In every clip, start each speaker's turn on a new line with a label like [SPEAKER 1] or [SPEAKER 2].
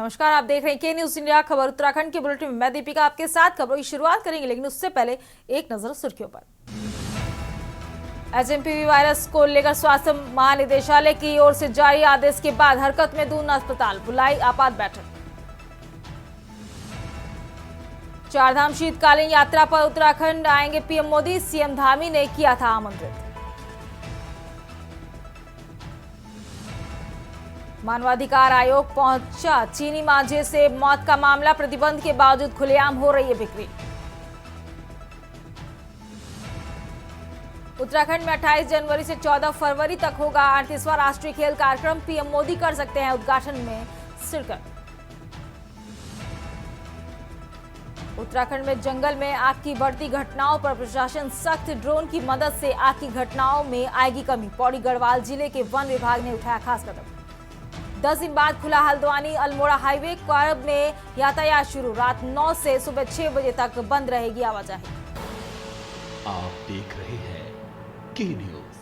[SPEAKER 1] नमस्कार, आप देख रहे हैं के न्यूज इंडिया खबर उत्तराखंड के बुलेटिन में मैं दीपिका आपके साथ खबरों की शुरुआत करेंगे, लेकिन उससे पहले एक नजर सुर्खियों पर। एचएमपीवी वायरस को लेकर स्वास्थ्य महानिदेशालय की ओर से जारी आदेश के बाद हरकत में दून अस्पताल, बुलाई आपात बैठक। चारधाम शीतकालीन यात्रा पर उत्तराखंड आएंगे पीएम मोदी, सीएम धामी ने किया था आमंत्रित। मानवाधिकार आयोग पहुंचा, चीनी मांझे से मौत का मामला, प्रतिबंध के बावजूद खुलेआम हो रही है बिक्री। उत्तराखंड में 28 जनवरी से 14 फरवरी तक होगा 38वां राष्ट्रीय खेल कार्यक्रम, पीएम मोदी कर सकते हैं उद्घाटन में शिरकत। उत्तराखंड में जंगल में आग की बढ़ती घटनाओं पर प्रशासन सख्त, ड्रोन की मदद से आग की घटनाओं में आएगी कमी, पौड़ी गढ़वाल जिले के वन विभाग ने उठाया खास कदम। 10 दिन बाद खुला हल्द्वानी अल्मोड़ा हाईवे, क्वारब में यातायात शुरू, रात 9 से सुबह 6 बजे तक बंद रहेगी आवाजाही।
[SPEAKER 2] आप देख रहे हैं के न्यूज,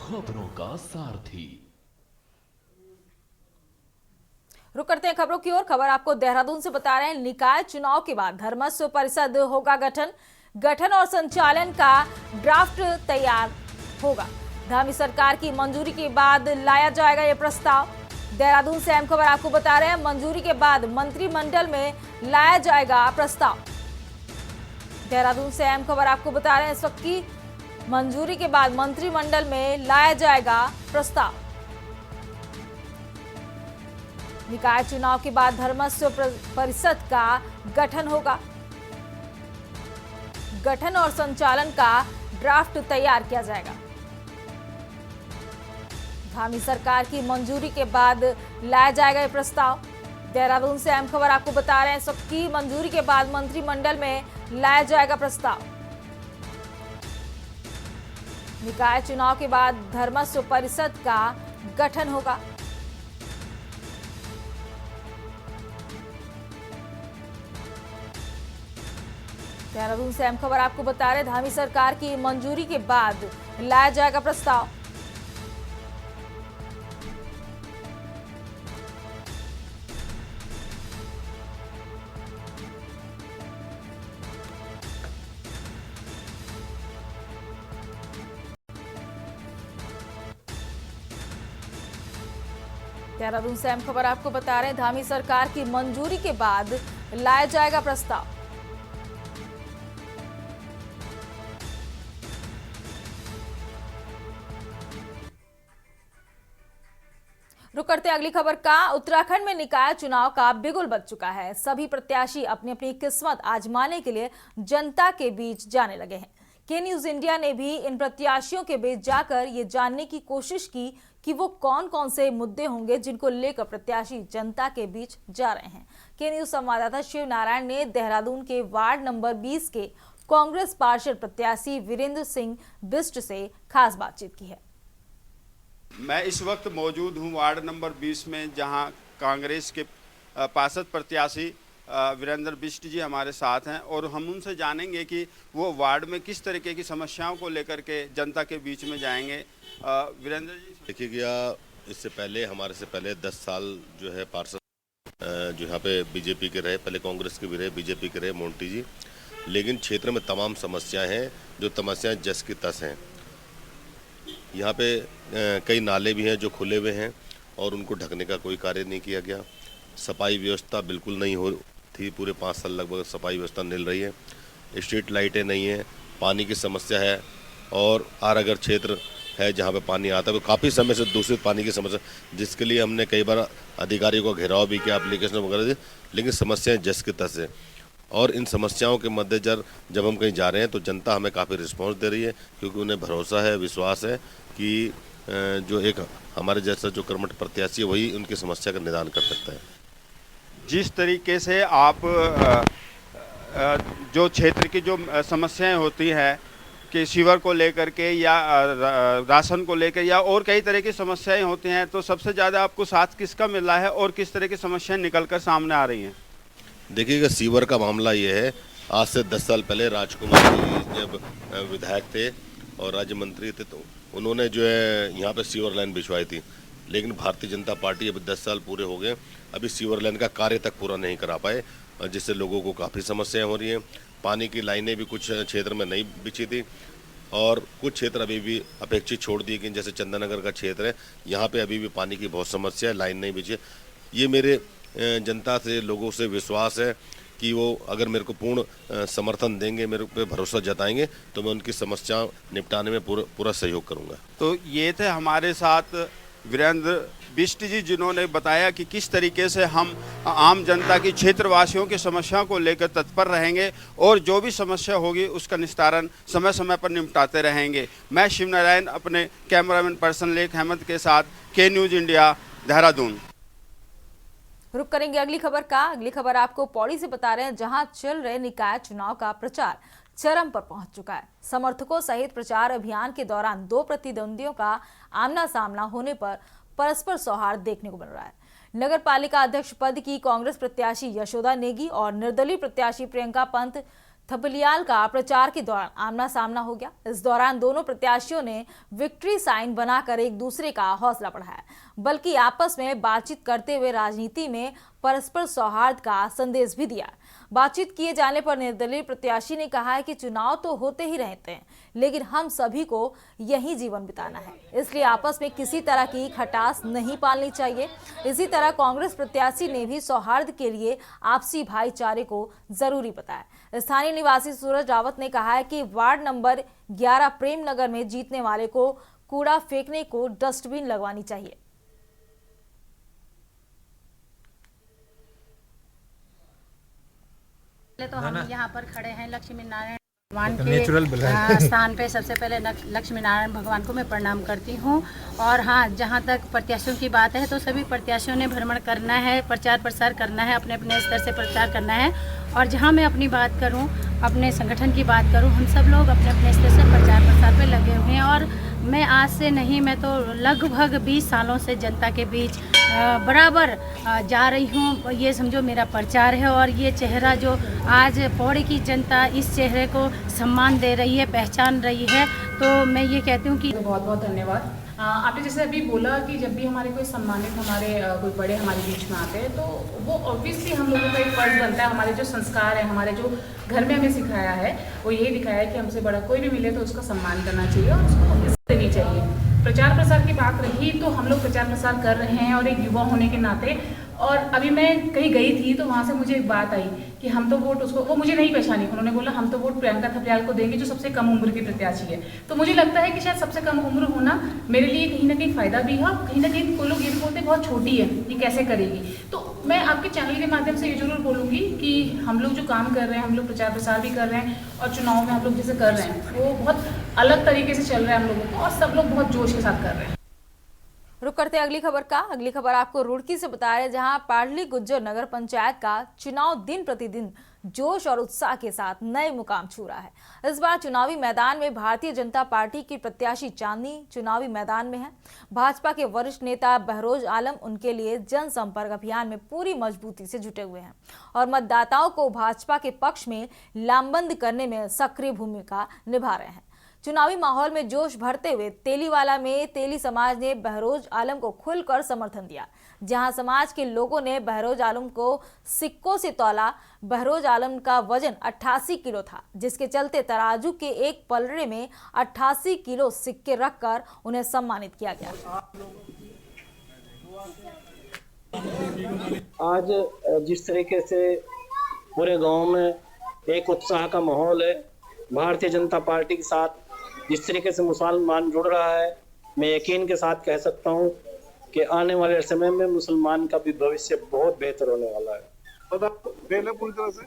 [SPEAKER 2] खबरों का सारथी।
[SPEAKER 1] रुक करते हैं खबरों की ओर। खबर आपको देहरादून से बता रहे हैं, निकाय चुनाव के बाद धर्मस्व परिषद होगा गठन और संचालन का ड्राफ्ट तैयार होगा। धामी सरकार की मंजूरी के बाद लाया जाएगा यह प्रस्ताव। देहरादून से अहम खबर आपको बता रहे हैं, मंजूरी के बाद मंत्रिमंडल में लाया जाएगा प्रस्ताव। देहरादून से अहम खबर आपको बता रहे हैं, इस वक्त की मंजूरी के बाद मंत्रिमंडल में लाया जाएगा प्रस्ताव। निकाय चुनाव के बाद धर्मस्व परिषद का गठन होगा। गठन और संचालन का ड्राफ्ट तैयार किया जाएगा। धामी सरकार की मंजूरी के बाद लाया जाएगा यह प्रस्ताव। देहरादून से अहम खबर आपको बता रहे हैं, सबकी मंजूरी के बाद मंत्रिमंडल में लाया जाएगा प्रस्ताव। निकाय चुनाव के बाद धर्मस्व परिषद का गठन होगा। देहरादून से अहम खबर आपको बता रहे हैं, धामी सरकार की मंजूरी के बाद लाया जाएगा प्रस्ताव। देहरादून से अहम खबर आपको बता रहे हैं, धामी सरकार की मंजूरी के बाद लाया जाएगा प्रस्ताव। रुक करते अगली खबर का। उत्तराखंड में निकाय चुनाव का बिगुल बज चुका है। सभी प्रत्याशी अपनी अपनी किस्मत आजमाने के लिए जनता के बीच जाने लगे हैं। के न्यूज इंडिया ने भी इन प्रत्याशियों के बीच जाकर ये जानने की कोशिश की कि वो कौन कौन से मुद्दे होंगे जिनको लेकर प्रत्याशी जनता के बीच जा रहे हैं। के न्यूज संवाददाता शिव नारायण ने देहरादून के वार्ड नंबर 20 के कांग्रेस पार्षद प्रत्याशी वीरेंद्र सिंह बिष्ट से खास बातचीत की है।
[SPEAKER 3] मैं इस वक्त मौजूद हूं वार्ड नंबर 20 में, जहां कांग्रेस के पार्षद प्रत्याशी वीरेंद्र बिष्ट जी हमारे साथ हैं और हम उनसे जानेंगे कि वो वार्ड में किस तरीके की समस्याओं को लेकर के जनता के बीच में जाएंगे। वीरेंद्र जी,
[SPEAKER 4] देखिए गया इससे पहले हमारे से पहले 10 साल जो है पार्षद जो यहाँ पे बीजेपी के रहे, पहले कांग्रेस के भी रहे, बीजेपी के रहे मोंटी जी, लेकिन क्षेत्र में तमाम समस्याएं हैं, जो समस्याएं जस की तस हैं। यहाँ पे कई नाले भी हैं जो खुले हुए हैं और उनको ढकने का कोई कार्य नहीं किया गया। सफाई व्यवस्था बिल्कुल नहीं हो थी, पूरे 5 साल लगभग सफाई व्यवस्था मिल रही है। स्ट्रीट लाइटें नहीं है, पानी की समस्या है और आरअगर क्षेत्र है जहाँ पे पानी आता है, वो काफ़ी समय से दूषित पानी की समस्या, जिसके लिए हमने कई बार अधिकारियों का घेराव भी किया, एप्लीकेशन वगैरह दी, लेकिन समस्याएं जस की तस है। और इन समस्याओं के मद्देनजर जब हम कहीं जा रहे हैं तो जनता हमें काफ़ी रिस्पॉन्स दे रही है, क्योंकि उन्हें भरोसा है, विश्वास है कि जो एक हमारे जैसा जो कर्मठ प्रत्याशी है वही उनकी समस्या का निदान कर सकता है।
[SPEAKER 3] जिस तरीके से आप जो क्षेत्र की जो समस्याएं होती हैं कि सीवर को लेकर के या राशन को लेकर या और कई तरह की समस्याएं होती हैं, तो सबसे ज़्यादा आपको साथ किसका मिल रहा है और किस तरह की समस्याएं निकल कर सामने आ रही हैं?
[SPEAKER 4] देखिएगा, सीवर का मामला ये है, आज से 10 साल पहले राजकुमार जी जब विधायक थे और राज्य मंत्री थे तो उन्होंने जो है यहाँ पे सीवर लाइन बिछवाई थी, लेकिन भारतीय जनता पार्टी अभी 10 साल पूरे हो गए, अभी सीवर लाइन का कार्य तक पूरा नहीं करा पाए, जिससे लोगों को काफ़ी समस्याएं हो रही हैं। पानी की लाइनें भी कुछ क्षेत्र में नहीं बिछी थी और कुछ क्षेत्र अभी भी अपेक्षित छोड़ दिए गए, जैसे चंदननगर का क्षेत्र है, यहाँ पे अभी भी पानी की बहुत समस्या है, लाइन नहीं बिछी। ये मेरे जनता से, लोगों से विश्वास है कि वो अगर मेरे को पूर्ण समर्थन देंगे, मेरे पे भरोसा जताएंगे, तो मैं उनकी समस्या निपटाने में पूरा सहयोग करूँगा।
[SPEAKER 3] तो ये थे हमारे साथ वीरेंद्र बिष्ट जी, जिन्होंने बताया कि किस तरीके से हम आम जनता की, क्षेत्रवासियों की समस्याओं को लेकर तत्पर रहेंगे और जो भी समस्या होगी उसका निस्तारण समय समय पर निपटाते रहेंगे। मैं शिव नारायण अपने कैमरामैन पर्सन लेख अहमद के साथ के न्यूज़ इंडिया, देहरादून।
[SPEAKER 1] रुक करेंगे अगली खबर का। अगली खबर आपको पौड़ी से बता रहे हैं, जहां चल रहे निकाय चुनाव का प्रचार चरम पर पहुंच चुका है। समर्थकों सहित प्रचार अभियान के दौरान दो प्रतिद्वंदियों का आमना सामना होने पर परस्पर सौहार्द देखने को मिल रहा है। नगर पालिका अध्यक्ष पद की कांग्रेस प्रत्याशी यशोदा नेगी और निर्दलीय प्रत्याशी प्रियंका पंत थपलियाल का प्रचार के दौरान आमना सामना हो गया। इस दौरान दोनों प्रत्याशियों ने विक्ट्री साइन बनाकर एक दूसरे का हौसला बढ़ाया, बल्कि आपस में बातचीत करते हुए राजनीति में परस्पर सौहार्द का संदेश भी दिया। बातचीत किए जाने पर निर्दलीय प्रत्याशी ने कहा है कि चुनाव तो होते ही रहते हैं, लेकिन हम सभी को यही जीवन बिताना है, इसलिए आपस में किसी तरह की खटास नहीं पालनी चाहिए। इसी तरह कांग्रेस प्रत्याशी ने भी सौहार्द के लिए आपसी भाईचारे को जरूरी बताया। स्थानीय निवासी सूरज रावत ने कहा है कि वार्ड नंबर 11 प्रेम नगर में जीतने वाले को कूड़ा फेंकने को डस्टबिन लगवानी चाहिए।
[SPEAKER 5] तो हम यहाँ पर खड़े हैं लक्ष्मी नारायण भगवान के स्थान पे। सबसे पहले लक्ष्मी नारायण भगवान को मैं प्रणाम करती हूँ। और हाँ, जहाँ तक प्रत्याशियों की बात है तो सभी प्रत्याशियों ने भ्रमण करना है, प्रचार प्रसार करना है, अपने अपने स्तर से प्रचार करना है। और जहाँ मैं अपनी बात करूँ, अपने संगठन की बात करूँ, हम सब लोग अपने अपने स्तर से प्रचार प्रसार पे लगे हुए हैं। और मैं आज से नहीं, मैं तो लगभग 20 सालों से जनता के बीच बराबर जा रही हूँ। ये समझो मेरा प्रचार है और ये चेहरा जो आज पौड़ी की जनता इस चेहरे को सम्मान दे रही है, पहचान रही है, तो मैं ये कहती हूँ कि
[SPEAKER 6] बहुत बहुत धन्यवाद। आपने जैसे अभी बोला कि जब भी हमारे कोई सम्मानित, हमारे कोई बड़े हमारे बीच में आते हैं तो वो ऑब्वियसली हम लोगों का एक फर्ज बनता है। हमारे जो संस्कार है, हमारे जो घर में हमें सिखाया है, वो यही दिखाया है कि हमसे बड़ा कोई भी मिले तो उसका सम्मान करना चाहिए और उसको इज्जत देनी चाहिए। प्रचार प्रसार की बात रही तो हम लोग प्रचार प्रसार कर रहे हैं और एक युवा होने के नाते। और अभी मैं कहीं गई थी तो वहाँ से मुझे एक बात आई कि हम तो वोट उसको, वो मुझे नहीं पहचानी, उन्होंने बोला हम तो वोट प्रियंका थपलियाल को देंगे जो सबसे कम उम्र की प्रत्याशी है। तो मुझे लगता है कि शायद सबसे कम उम्र होना मेरे लिए कहीं ना कहीं फ़ायदा भी है। कहीं ना कहीं कोई लोग ये बोलते बहुत छोटी है, ये कैसे करेगी। तो मैं आपके चैनल के माध्यम से ये जरूर बोलूँगी कि हम लोग जो काम कर रहे हैं, हम लोग प्रचार प्रसार भी कर रहे हैं और चुनाव में हम लोग जैसे कर रहे हैं वो बहुत अलग तरीके से चल रहा है हम लोगों को, और सब लोग बहुत जोश के साथ कर रहे हैं।
[SPEAKER 1] रुक करते हैं अगली खबर का। अगली खबर आपको रुड़की से बता रहे हैं, जहां पाडली गुज्जर नगर पंचायत का चुनाव दिन प्रतिदिन जोश और उत्साह के साथ नए मुकाम छू रहा है। इस बार चुनावी मैदान में भारतीय जनता पार्टी की प्रत्याशी चांदनी चुनावी मैदान में है। भाजपा के वरिष्ठ नेता बहरोज आलम उनके लिए जनसंपर्क अभियान में पूरी मजबूती से जुटे हुए हैं और मतदाताओं को भाजपा के पक्ष में लामबंद करने में सक्रिय भूमिका निभा रहे हैं। चुनावी माहौल में जोश भरते हुए तेलीवाला में तेली समाज ने बहरोज आलम को खुलकर समर्थन दिया, जहां समाज के लोगों ने बहरोज आलम को सिक्कों से तौला। बहरोज आलम का वजन 88 किलो था, जिसके चलते तराजू के एक पलड़े में 88 किलो सिक्के रखकर उन्हें सम्मानित किया गया।
[SPEAKER 7] आज जिस तरीके से पूरे गांव में एक उत्साह का माहौल है, भारतीय जनता पार्टी के साथ जिस तरीके से मुसलमान जुड़ रहा है, मैं यकीन के साथ कह सकता हूं कि आने वाले समय में मुसलमान का भी भविष्य बहुत बेहतर होने वाला है। पूरी तरह से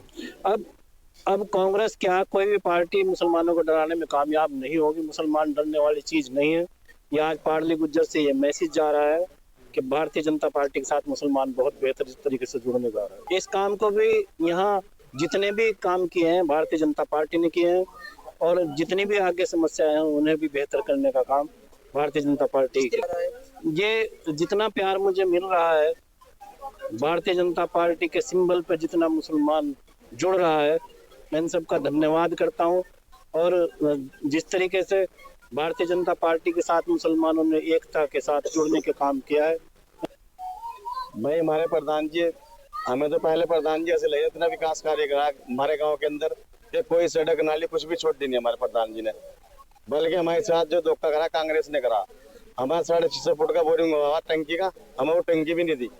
[SPEAKER 7] अब कांग्रेस क्या कोई भी पार्टी मुसलमानों को डराने में कामयाब नहीं होगी। मुसलमान डरने वाली चीज नहीं है। ये आज पाडली गुज्जर से ये मैसेज जा रहा है कि भारतीय जनता पार्टी के साथ मुसलमान बहुत बेहतर तरीके से जुड़ने जा रहा है। इस काम को भी यहाँ जितने भी काम किए हैं भारतीय जनता पार्टी ने किए हैं और जितनी भी आगे समस्याएं हैं उन्हें भी बेहतर करने का काम भारतीय जनता पार्टी की। ये जितना प्यार मुझे मिल रहा है भारतीय जनता पार्टी के सिंबल पर, जितना मुसलमान जुड़ रहा है, मैं इन सबका धन्यवाद करता हूं। और जिस तरीके से भारतीय जनता पार्टी के साथ मुसलमानों ने एकता के साथ जुड़ने के काम किया है। भाई हमारे प्रधान जी, हमें तो पहले प्रधान जी ऐसे लगे इतना विकास कार्य करा हमारे गांव के अंदर कि कोई सड़क नाली कुछ भी छोड़ दी नहीं हमारे प्रधान जी ने, बल्कि हमारे साथ जो धोखा करा कांग्रेस ने करा। हमारा 650 फुट का बोरिंग हुआ टंकी का, हमें वो टंकी भी नहीं दी।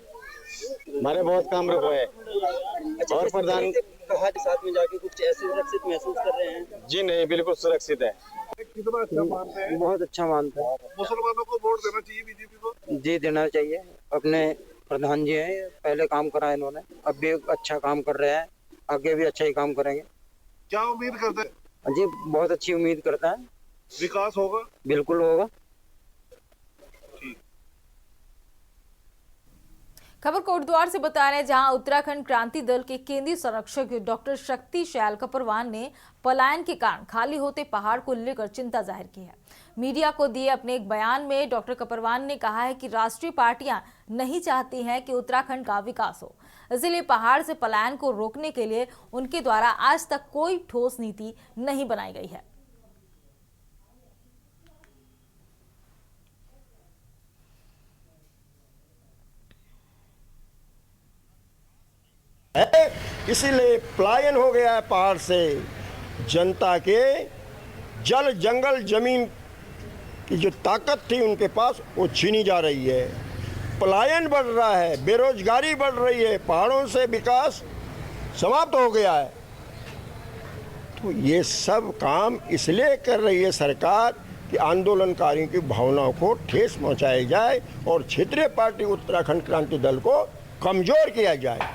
[SPEAKER 7] हमारे बहुत काम रुके हैं। और प्रधान
[SPEAKER 8] कहा कि साथ में जाके कुछ ऐसे सुरक्षित महसूस कर रहे हैं?
[SPEAKER 7] जी नहीं, बिल्कुल सुरक्षित है।
[SPEAKER 8] कितना अच्छा मानते हैं? बहुत अच्छा मानते हैं।
[SPEAKER 9] मुसलमानों को वोट देना चाहिए बीजेपी को?
[SPEAKER 8] जी देना चाहिए। अपने प्रधान जी हैं, पहले काम करा इन्होंने, अब भी अच्छा काम कर रहे हैं, आगे भी अच्छा ही काम करेंगे।
[SPEAKER 9] क्या उम्मीद करते हैं?
[SPEAKER 8] जी बहुत अच्छी उम्मीद करता है।
[SPEAKER 9] विकास होगा?
[SPEAKER 8] बिल्कुल होगा।
[SPEAKER 1] खबर कोटद्वार से बता रहे हैं, जहां उत्तराखंड क्रांति दल के केंद्रीय संरक्षक डॉक्टर शक्ति शैल कपरवान ने पलायन के कारण खाली होते पहाड़ को लेकर चिंता जाहिर की है। मीडिया को दिए अपने एक बयान में डॉक्टर कपरवान ने कहा है कि राष्ट्रीय पार्टियां नहीं चाहती हैं कि उत्तराखंड का विकास हो, इसलिए पहाड़ से पलायन को रोकने के लिए उनके द्वारा आज तक कोई ठोस नीति नहीं बनाई गई है।
[SPEAKER 10] इसीलिए पलायन हो गया है पहाड़ से। जनता के जल जंगल जमीन की जो ताकत थी उनके पास वो छीनी जा रही है। पलायन बढ़ रहा है, बेरोजगारी बढ़ रही है, पहाड़ों से विकास समाप्त हो गया है। तो ये सब काम इसलिए कर रही है सरकार कि आंदोलनकारियों की भावनाओं को ठेस पहुंचाई जाए और क्षेत्रीय पार्टी उत्तराखंड क्रांति दल को कमजोर किया जाए।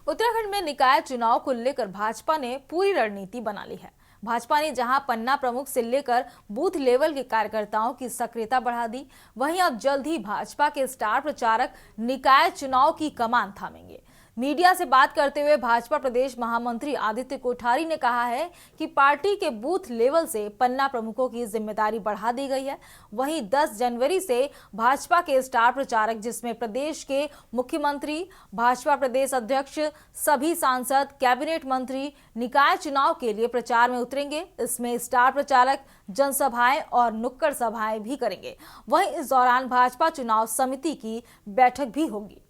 [SPEAKER 1] उत्तराखंड में निकाय चुनाव को लेकर भाजपा ने पूरी रणनीति बना ली है। भाजपा ने जहां पन्ना प्रमुख से लेकर बूथ लेवल के कार्यकर्ताओं की सक्रियता बढ़ा दी, वहीं अब जल्द ही भाजपा के स्टार प्रचारक निकाय चुनाव की कमान थामेंगे। मीडिया से बात करते हुए भाजपा प्रदेश महामंत्री आदित्य कोठारी ने कहा है कि पार्टी के बूथ लेवल से पन्ना प्रमुखों की जिम्मेदारी बढ़ा दी गई है। वहीं 10 जनवरी से भाजपा के स्टार प्रचारक, जिसमें प्रदेश के मुख्यमंत्री, भाजपा प्रदेश अध्यक्ष, सभी सांसद, कैबिनेट मंत्री निकाय चुनाव के लिए प्रचार में उतरेंगे। इसमें स्टार प्रचारक जनसभाएं और नुक्कड़ सभाएं भी करेंगे। वहीं इस दौरान भाजपा चुनाव समिति की बैठक भी होगी।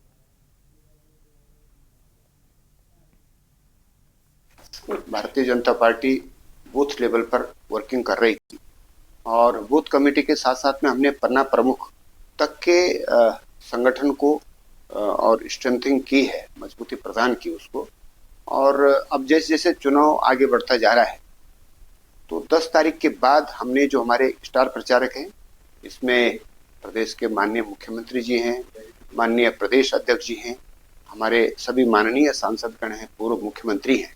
[SPEAKER 11] Bharatiya Janata party booth level पर वर्किंग कर रही थी और बूथ कमेटी के साथ साथ में हमने पन्ना प्रमुख तक के संगठन को और स्ट्रेंथिंग की है, मजबूती प्रदान की उसको। और अब जैसे जैसे चुनाव आगे बढ़ता जा रहा है तो 10 तारीख के बाद हमने जो हमारे स्टार प्रचारक हैं, इसमें प्रदेश के माननीय मुख्यमंत्री जी हैं, माननीय प्रदेश अध्यक्ष जी हैं, हमारे सभी माननीय सांसदगण हैं, पूर्व मुख्यमंत्री हैं,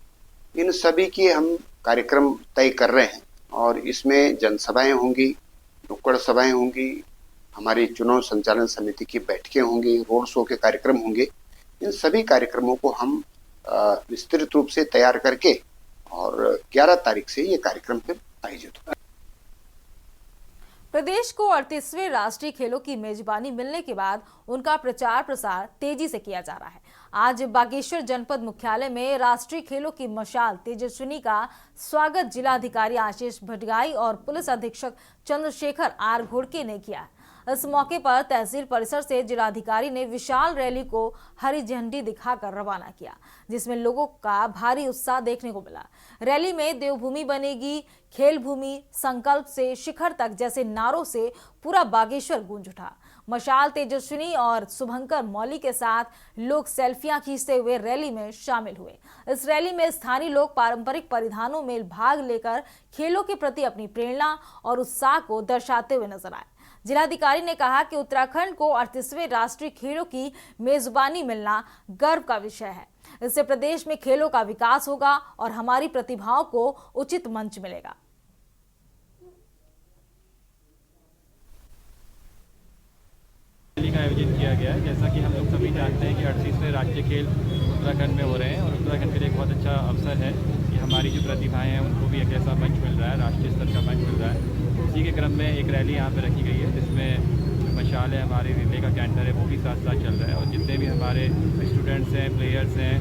[SPEAKER 11] इन सभी की हम कार्यक्रम तय कर रहे हैं। और इसमें जनसभाएं होंगी, नुक्कड़ सभाएं होंगी, हमारी चुनाव संचालन समिति की बैठकें होंगी, रोड शो के कार्यक्रम होंगे। इन सभी कार्यक्रमों को हम विस्तृत रूप से तैयार करके और 11 तारीख से ये कार्यक्रम फिर आयोजित होगा।
[SPEAKER 1] प्रदेश को 38वें राष्ट्रीय खेलों की मेजबानी मिलने के बाद उनका प्रचार प्रसार तेजी से किया जा रहा है। आज बागेश्वर जनपद मुख्यालय में राष्ट्रीय खेलों की मशाल तेजस्विनी का स्वागत जिलाधिकारी आशीष भटगाई और पुलिस अधीक्षक चंद्रशेखर आर घोड़के ने किया। इस मौके पर तहसील परिसर से जिलाधिकारी ने विशाल रैली को हरी झंडी दिखाकर रवाना किया, जिसमें लोगों का भारी उत्साह देखने को मिला। रैली में देवभूमि बनेगी, खेल भूमि, संकल्प से शिखर तक जैसे नारों से पूरा बागेश्वर गूंज उठा। मशाल तेजस्विनी और शुभंकर मौली के साथ लोग सेल्फियां खींचते हुए रैली में शामिल हुए। इस रैली में स्थानीय लोग पारंपरिक परिधानों में भाग लेकर खेलों के प्रति अपनी प्रेरणा और उत्साह को दर्शाते हुए नजर आए। जिलाधिकारी ने कहा कि उत्तराखंड को 38वें राष्ट्रीय खेलों की मेजबानी मिलना गर्व का विषय है। इससे प्रदेश में खेलों का विकास होगा और हमारी प्रतिभाओं को उचित मंच मिलेगा।
[SPEAKER 12] रैली का आयोजन किया गया है। जैसा कि हम लोग सभी जानते हैं कि 38वें राष्ट्रीय खेल उत्तराखंड में हो रहे हैं और उत्तराखंड के लिए एक बहुत अच्छा अवसर है कि हमारी जो प्रतिभाएं हैं उनको भी एक ऐसा मंच मिल रहा है, राष्ट्रीय स्तर का मंच मिल रहा है। इसी के क्रम में एक रैली यहाँ पे रखी गई है, जिसमें मशाल है, हमारे रिले का कैंटर है, वो भी साथ साथ चल रहा है। और जितने भी हमारे स्टूडेंट्स हैं, प्लेयर्स हैं,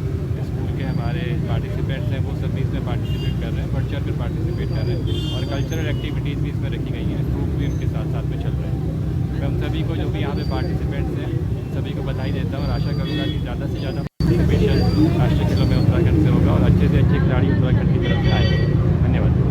[SPEAKER 12] स्कूल के हमारे पार्टिसिपेंट्स हैं वो सब भी इसमें पार्टिसिपेट कर रहे हैं, बढ़ चढ़ कर पार्टिसिपेट कर रहे हैं और कल्चरल एक्टिविटीज़ भी इसमें रखी गई हैं, ग्रुप भी उनके साथ साथ में चल रहे हैं। मैं उन सभी को जो भी यहाँ पे पार्टिसिपेंट्स हैं उन सभी को बधाई देता हूँ और आशा करूँगा कि ज़्यादा से ज़्यादा पार्टिसिपेशन राष्ट्रीय खेलों में उत्तराखंड से होगा और अच्छे से अच्छे खिलाड़ी उत्तराखंड की तरफ से आएंगे। धन्यवाद।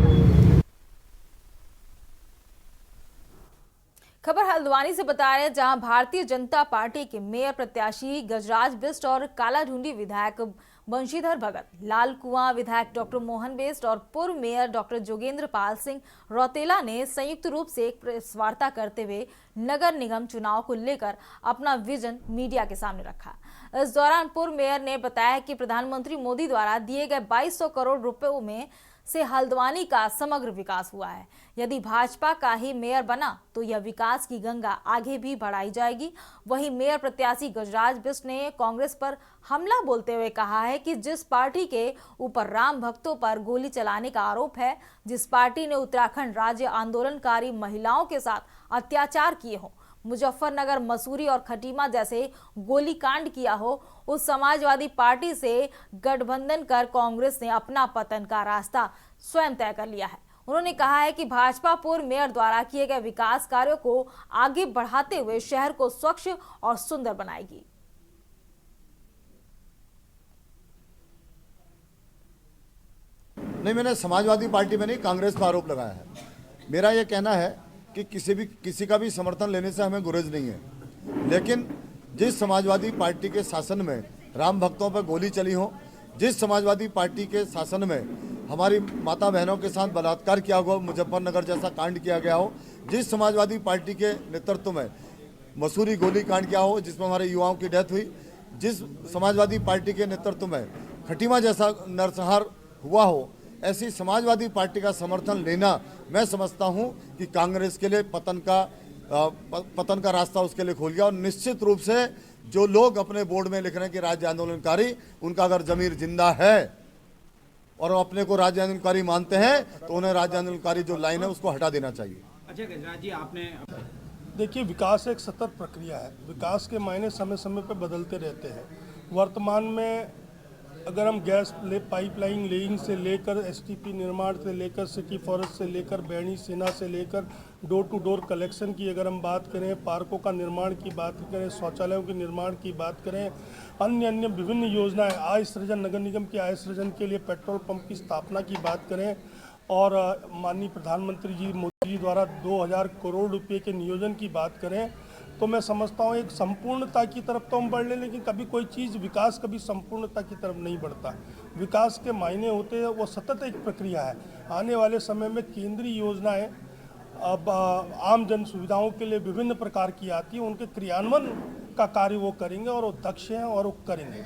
[SPEAKER 1] खबर हल्द्वानी से बता रहे हैं, जहां भारतीय जनता पार्टी के मेयर प्रत्याशी गजराज बिष्ट और कालाढूंडी विधायक बंशीधर भगत, लाल कुआं विधायक डॉक्टर मोहन बिष्ट और पूर्व मेयर डॉक्टर जोगेंद्र पाल सिंह रौतेला ने संयुक्त रूप से एक प्रेस वार्ता करते हुए नगर निगम चुनाव को लेकर अपना विजन मीडिया के सामने रखा। इस दौरान पूर्व मेयर ने बताया कि प्रधानमंत्री मोदी द्वारा दिए गए 2200 करोड़ रुपयों में से हल्द्वानी का समग्र विकास हुआ है। यदि भाजपा का ही मेयर बना तो यह विकास की गंगा आगे भी बढ़ाई जाएगी। वहीं मेयर प्रत्याशी गजराज बिष्ट ने कांग्रेस पर हमला बोलते हुए कहा है कि जिस पार्टी के ऊपर राम भक्तों पर गोली चलाने का आरोप है, जिस पार्टी ने उत्तराखंड राज्य आंदोलनकारी महिलाओं के साथ अत्याचार किए हों, मुजफ्फरनगर, मसूरी और खटीमा जैसे गोलीकांड किया हो, उस समाजवादी पार्टी से गठबंधन कर कांग्रेस ने अपना पतन का रास्ता स्वयं तय कर लिया है। उन्होंने कहा है कि भाजपा पूर्व मेयर द्वारा किए गए विकास कार्यों को आगे बढ़ाते हुए शहर को स्वच्छ और सुंदर बनाएगी।
[SPEAKER 13] नहीं, मैंने समाजवादी पार्टी में नहीं, कांग्रेस पर आरोप लगाया है। मेरा यह कहना है कि किसी का भी समर्थन लेने से हमें गुरेज नहीं है, लेकिन जिस समाजवादी पार्टी के शासन में राम भक्तों पर गोली चली हो, जिस समाजवादी पार्टी के शासन में हमारी माता बहनों के साथ बलात्कार किया हुआ, मुजफ्फरनगर जैसा कांड किया गया हो, जिस समाजवादी पार्टी के नेतृत्व में मसूरी गोली कांड किया हो जिसमें हमारे युवाओं की डेथ हुई, जिस समाजवादी पार्टी के नेतृत्व में खटीमा जैसा नरसंहार हुआ हो, ऐसी समाजवादी पार्टी का समर्थन लेना मैं समझता हूं कि कांग्रेस के लिए पतन का रास्ता उसके लिए खोल गया। और निश्चित रूप से जो लोग अपने बोर्ड में लिख रहे हैं कि राज्य आंदोलनकारी, उनका अगर जमीर जिंदा है और अपने को राज्य आंदोलनकारी मानते हैं तो उन्हें राज्य आंदोलनकारी जो लाइन है उसको हटा देना चाहिए।
[SPEAKER 14] अच्छा गजराज जी, आपने
[SPEAKER 9] देखिए, विकास एक सतत प्रक्रिया है। विकास के मायने समय समय पर बदलते रहते हैं। वर्तमान में अगर हम गैस पाइपलाइन लेइंग से लेकर एसटीपी निर्माण से लेकर सिटी फॉरेस्ट से लेकर बैणी सेना से लेकर डोर टू डोर कलेक्शन की अगर हम बात करें, पार्कों का निर्माण की बात करें, शौचालयों के निर्माण की बात करें, अन्य विभिन्न योजनाएं, आय सृजन, नगर निगम की आय सृजन के लिए पेट्रोल पंप की स्थापना की बात करें और माननीय प्रधानमंत्री जी मोदी जी द्वारा 2000 करोड़ रुपये के नियोजन की बात करें, तो मैं समझता हूँ एक संपूर्णता की तरफ तो हम बढ़ लें, लेकिन कभी कोई चीज़ विकास कभी संपूर्णता की तरफ नहीं बढ़ता। विकास के मायने होते हैं वो सतत एक प्रक्रिया है। आने वाले समय में केंद्रीय योजनाएं अब आम जन सुविधाओं के लिए विभिन्न प्रकार की आती हैं, उनके क्रियान्वयन का कार्य वो करेंगे और वो दक्ष हैं और वो करेंगे।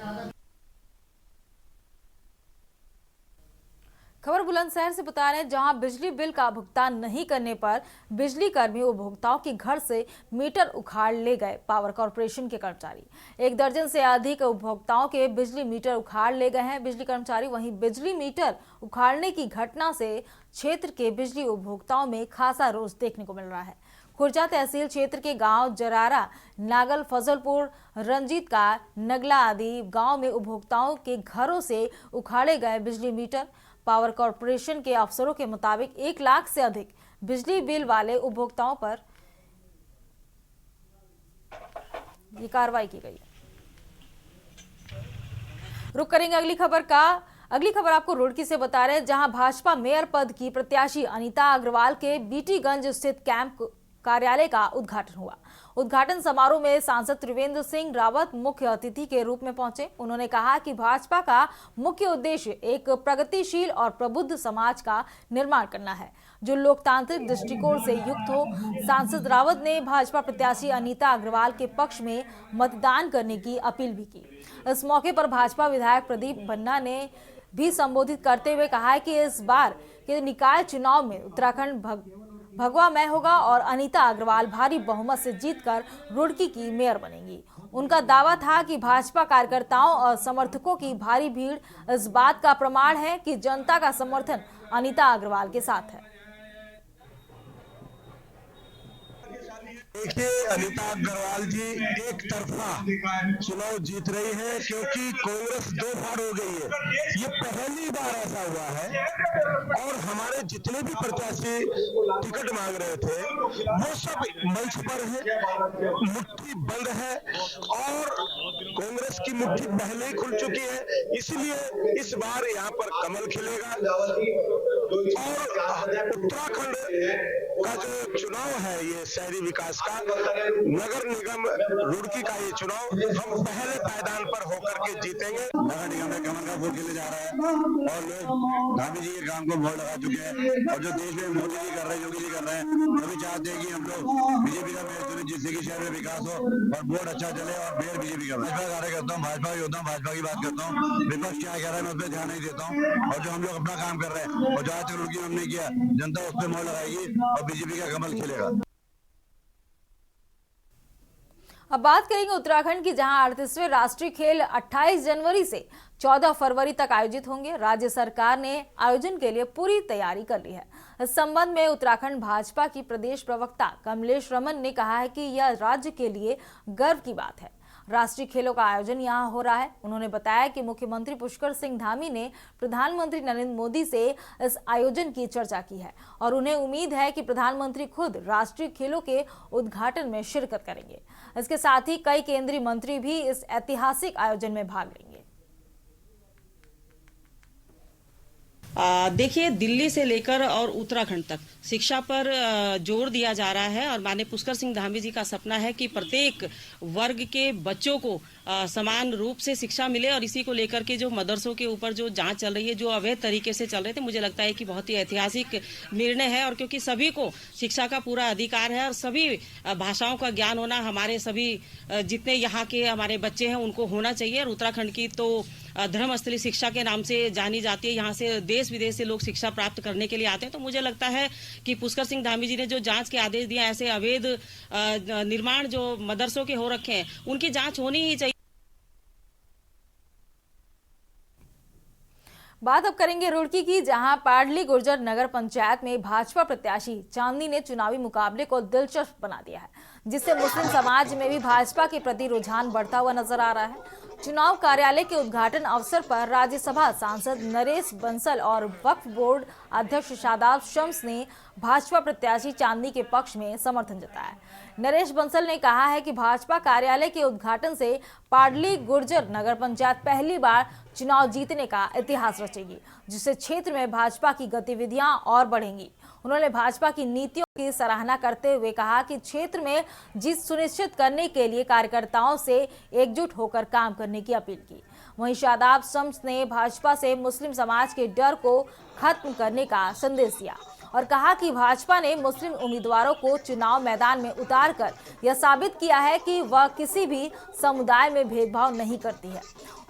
[SPEAKER 1] खबर बुलंदशहर से बता रहे हैं, जहां बिजली बिल का भुगतान नहीं करने पर बिजली कर्मी उपभोक्ताओं के घर से मीटर उखाड़ ले गए पावर कॉर्पोरेशन के कर्मचारी। 1 दर्जन से अधिक उपभोक्ताओं के बिजली मीटर उखाड़ ले गए हैं बिजली कर्मचारी। वहीं बिजली मीटर उखाड़ने की घटना से क्षेत्र के बिजली उपभोक्ताओं में खासा रोष देखने को मिल रहा है। खुर्जा तहसील क्षेत्र के गांव जरारा, नागल, फजलपुर, रंजीत का नगला आदि गांव में उपभोक्ताओं के घरों से उखाड़े गए बिजली मीटर। पावर कॉर्पोरेशन के अफसरों के मुताबिक 1 लाख से अधिक बिजली बिल वाले उपभोक्ताओं पर ये कार्रवाई की गई। रुक करेंगे अगली खबर का। अगली खबर आपको रुड़की से बता रहे हैं, जहां भाजपा मेयर पद की प्रत्याशी अनीता अग्रवाल के बीटीगंज स्थित कैंप कार्यालय का उद्घाटन हुआ। उद्घाटन समारोह में सांसद त्रिवेंद्र सिंह रावत मुख्य अतिथि के रूप में पहुंचे। उन्होंने कहा कि भाजपा का मुख्य उद्देश्य एक प्रगतिशील और प्रबुद्ध समाज का निर्माण करना है, जो लोकतांत्रिक दृष्टिकोण से युक्त हो। सांसद रावत ने भाजपा प्रत्याशी अनीता अग्रवाल के पक्ष में मतदान करने की अपील भी की। इस मौके पर भाजपा विधायक प्रदीप बन्ना ने भी संबोधित करते हुए कहा है कि इस बार के निकाय चुनाव में उत्तराखंड भगवामय होगा और अनीता अग्रवाल भारी बहुमत से जीतकर रुड़की की मेयर बनेंगी। उनका दावा था कि भाजपा कार्यकर्ताओं और समर्थकों की भारी भीड़ इस बात का प्रमाण है कि जनता का समर्थन अनीता अग्रवाल के साथ है।
[SPEAKER 14] देखिए, अनीता अग्रवाल जी एक तरफा चुनाव जीत रही है क्योंकि कांग्रेस दो फाड़ हो गई है। ये पहली बार ऐसा हुआ है और हमारे जितने भी प्रत्याशी टिकट मांग रहे थे वो सब मंच पर है, मुट्ठी बंद है और कांग्रेस की मुट्ठी पहले ही खुल चुकी है, इसलिए इस बार यहाँ पर कमल खिलेगा। और उत्तराखंड का जो चुनाव है ये शहरी विकास का, नगर निगम रुड़की का ये चुनाव हम पहले पायदान पर होकर के जीतेंगे। नगर निगम में कमल का वोट खेले जा रहा है और लोग गांधी जी के काम को वोट लगा चुके हैं और जो देश में मोदी जी कर रहे हैं, योगी जी कर रहे हैं, वो भी चाहते हैं कि हम लोग बीजेपी का मैच चुने जिससे कि शहर में विकास हो और वोट अच्छा चले और फिर बीजेपी का। भाजपा कार्यकर्ता हूँ, भाजपा योद्धा हूँ, भाजपा की बात करता हूँ। विपक्ष क्या कह रहा है मैं उस पर ध्यान नहीं देता हूँ और जो हम लोग अपना काम कर रहे हैं और जहाँ तक रुड़की में हमने किया, जनता उस पर मोहर लगाएगी और बीजेपी का कमल खिलेगा।
[SPEAKER 1] अब बात करेंगे उत्तराखंड की, जहां 38वें राष्ट्रीय खेल 28 जनवरी से 14 फरवरी तक आयोजित होंगे। राज्य सरकार ने आयोजन के लिए पूरी तैयारी कर ली है। इस संबंध में उत्तराखंड भाजपा की प्रदेश प्रवक्ता कमलेश रमन ने कहा है कि यह राज्य के लिए गर्व की बात है। राष्ट्रीय खेलों का आयोजन यहां हो रहा है। उन्होंने बताया कि मुख्यमंत्री पुष्कर सिंह धामी ने प्रधानमंत्री नरेंद्र मोदी से इस आयोजन की चर्चा की है और उन्हें उम्मीद है कि प्रधानमंत्री खुद राष्ट्रीय खेलों के उद्घाटन में शिरकत करेंगे। इसके साथ ही कई केंद्रीय मंत्री भी इस ऐतिहासिक आयोजन में भाग लेंगे।
[SPEAKER 15] देखिए, दिल्ली से लेकर और उत्तराखंड तक शिक्षा पर जोर दिया जा रहा है और माननीय पुष्कर सिंह धामी जी का सपना है कि प्रत्येक वर्ग के बच्चों को समान रूप से शिक्षा मिले और इसी को लेकर के जो मदरसों के ऊपर जो जांच चल रही है, जो अवैध तरीके से चल रहे थे, मुझे लगता है कि बहुत ही ऐतिहासिक निर्णय है और क्योंकि सभी को शिक्षा का पूरा अधिकार है और सभी भाषाओं का ज्ञान होना हमारे सभी जितने यहाँ के हमारे बच्चे हैं उनको होना चाहिए। और उत्तराखंड की तो धर्मस्थली शिक्षा के नाम से जानी जाती है, यहाँ से देश विदेश से लोग शिक्षा प्राप्त करने के लिए आते हैं। तो मुझे लगता है कि पुष्कर सिंह धामी जी ने जो जांच के आदेश दिया, ऐसे अवैध निर्माण जो मदरसों के हो रखे हैं उनकी जांच होनी ही चाहिए।
[SPEAKER 1] बात अब करेंगे रुड़की की, जहां पाडली गुर्जर नगर पंचायत में भाजपा प्रत्याशी चांदनी ने चुनावी मुकाबले को दिलचस्प बना दिया है, जिससे मुस्लिम समाज में भी भाजपा के प्रति रुझान बढ़ता हुआ नजर आ रहा है। चुनाव कार्यालय के उद्घाटन अवसर पर राज्यसभा सांसद नरेश बंसल और वक्फ बोर्ड अध्यक्ष शादाब शम्स ने भाजपा प्रत्याशी चांदनी के पक्ष में समर्थन जताया। नरेश बंसल ने कहा है कि भाजपा कार्यालय के उद्घाटन से पाडली गुर्जर नगर पंचायत पहली बार चुनाव जीतने का इतिहास रचेगी, जिससे क्षेत्र में भाजपा की गतिविधियां और बढ़ेंगी। उन्होंने भाजपा की नीतियों की सराहना करते हुए कहा कि क्षेत्र में जीत सुनिश्चित करने के लिए कार्यकर्ताओं से एकजुट होकर काम करने की अपील की। वहीं शादाब शम्स ने भाजपा से मुस्लिम समाज के डर को खत्म करने का संदेश दिया और कहा कि भाजपा ने मुस्लिम उम्मीदवारों को चुनाव मैदान में उतारकर यह साबित किया है कि वह किसी भी समुदाय में भेदभाव नहीं करती है।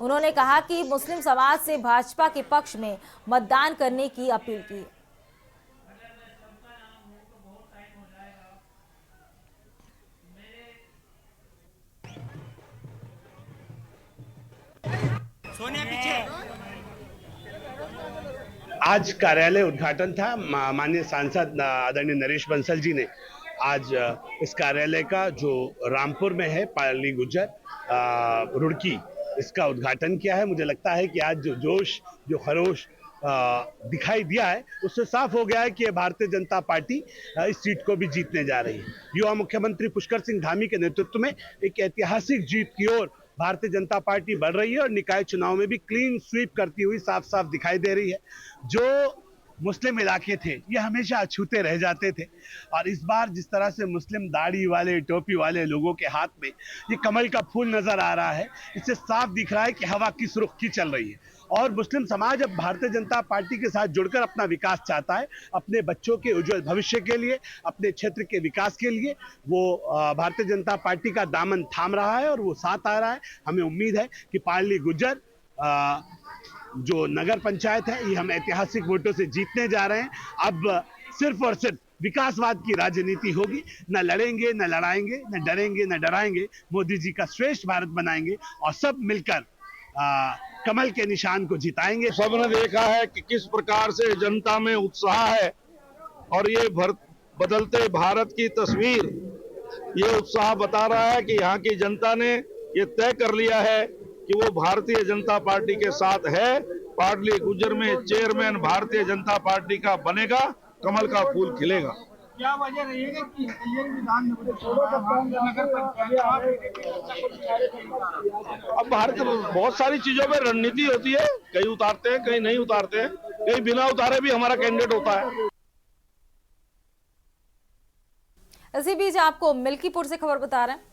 [SPEAKER 1] उन्होंने कहा कि मुस्लिम समाज से भाजपा के पक्ष में मतदान करने की अपील की।
[SPEAKER 16] आज कार्यालय उद्घाटन था। माननीय सांसद आदरणीय नरेश बंसल जी ने आज इस कार्यालय का जो रामपुर में है, पाडली गुर्जर रुड़की, इसका उद्घाटन किया है। मुझे लगता है कि आज जो जोश, जो खरोश दिखाई दिया है, उससे साफ हो गया है कि भारतीय जनता पार्टी इस सीट को भी जीतने जा रही है। युवा मुख्यमंत्री पुष्कर सिंह धामी के नेतृत्व में एक ऐतिहासिक जीत की ओर भारतीय जनता पार्टी बढ़ रही है और निकाय चुनाव में भी क्लीन स्वीप करती हुई साफ साफ दिखाई दे रही है। जो मुस्लिम इलाके थे ये हमेशा अछूते रह जाते थे और इस बार जिस तरह से मुस्लिम दाढ़ी वाले, टोपी वाले लोगों के हाथ में ये कमल का फूल नजर आ रहा है, इससे साफ दिख रहा है कि हवा किस रुख की चल रही है और मुस्लिम समाज अब भारतीय जनता पार्टी के साथ जुड़कर अपना विकास चाहता है। अपने बच्चों के उज्जवल भविष्य के लिए, अपने क्षेत्र के विकास के लिए वो भारतीय जनता पार्टी का दामन थाम रहा है और वो साथ आ रहा है। हमें उम्मीद है कि पाडली गुर्जर जो नगर पंचायत है ये हम ऐतिहासिक वोटों से जीतने जा रहे हैं। अब सिर्फ और सिर्फ विकासवाद की राजनीति होगी, न लड़ेंगे, न लड़ाएंगे, न डरेंगे, न डराएंगे। मोदी जी का श्रेष्ठ भारत बनाएंगे और सब मिलकर कमल के निशान को जिताएंगे।
[SPEAKER 14] सबने देखा है कि किस प्रकार से जनता में उत्साह है और ये बदलते भारत की तस्वीर
[SPEAKER 17] ये उत्साह बता रहा है कि यहाँ की जनता ने ये तय कर लिया है कि वो भारतीय जनता पार्टी के साथ है। पाटली गुज्जर में चेयरमैन भारतीय जनता पार्टी का बनेगा, कमल का फूल खिलेगा।
[SPEAKER 18] क्या वजह रहेगी कि ये विधान
[SPEAKER 17] अब भारत बहुत सारी चीजों में रणनीति होती है, कहीं उतारते हैं कहीं नहीं उतारते हैं, कहीं बिना उतारे भी हमारा कैंडिडेट होता है।
[SPEAKER 1] इसी बीच आपको मिल्कीपुर से खबर बता रहे हैं।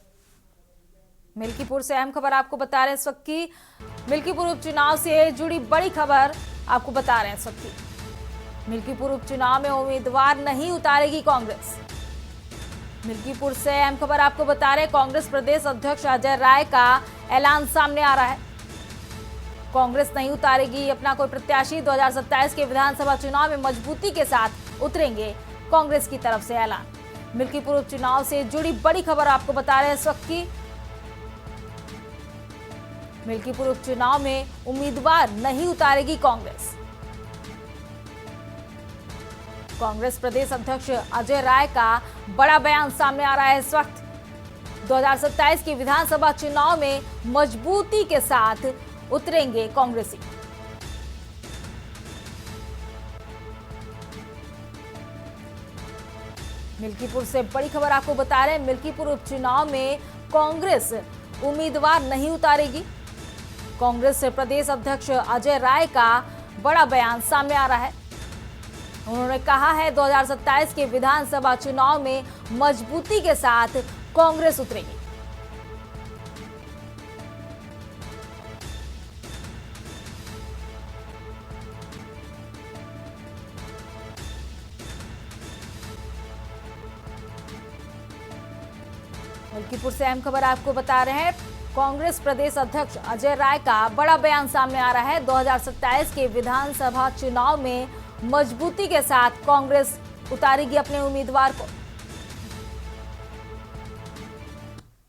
[SPEAKER 1] मिल्कीपुर से अहम खबर आपको बता रहे हैं इस वक्त की। मिल्कीपुर उपचुनाव से जुड़ी बड़ी खबर आपको बता रहे हैं इस वक्त की। मिल्कीपुर उपचुनाव में उम्मीदवार नहीं उतारेगी कांग्रेस। मिल्कीपुर से अहम खबर आपको बता रहे हैं। कांग्रेस प्रदेश अध्यक्ष अजय राय का ऐलान सामने आ रहा है। कांग्रेस नहीं उतारेगी अपना कोई प्रत्याशी। 2027 के विधानसभा चुनाव में मजबूती के साथ उतरेंगे कांग्रेस की तरफ से ऐलान। मिल्कीपुर उपचुनाव से जुड़ी बड़ी खबर आपको बता रहे हैं इस वक्त की। मिल्कीपुर उपचुनाव में उम्मीदवार नहीं उतारेगी कांग्रेस। कांग्रेस प्रदेश अध्यक्ष अजय राय का बड़ा बयान सामने आ रहा है इस वक्त। 2027 के विधानसभा चुनाव में मजबूती के साथ उतरेंगे कांग्रेसी। मिल्कीपुर से बड़ी खबर आपको बता रहे हैं। मिल्कीपुर उपचुनाव में कांग्रेस उम्मीदवार नहीं उतारेगी। कांग्रेस प्रदेश अध्यक्ष अजय राय का बड़ा बयान सामने आ रहा है। उन्होंने कहा है 2027 के विधानसभा चुनाव में मजबूती के साथ कांग्रेस उतरेगी। मिल्कीपुर से अहम खबर आपको बता रहे हैं। कांग्रेस प्रदेश अध्यक्ष अजय राय का बड़ा बयान सामने आ रहा है। 2027 के विधानसभा चुनाव में मजबूती के साथ कांग्रेस उतारेगी अपने उम्मीदवार को।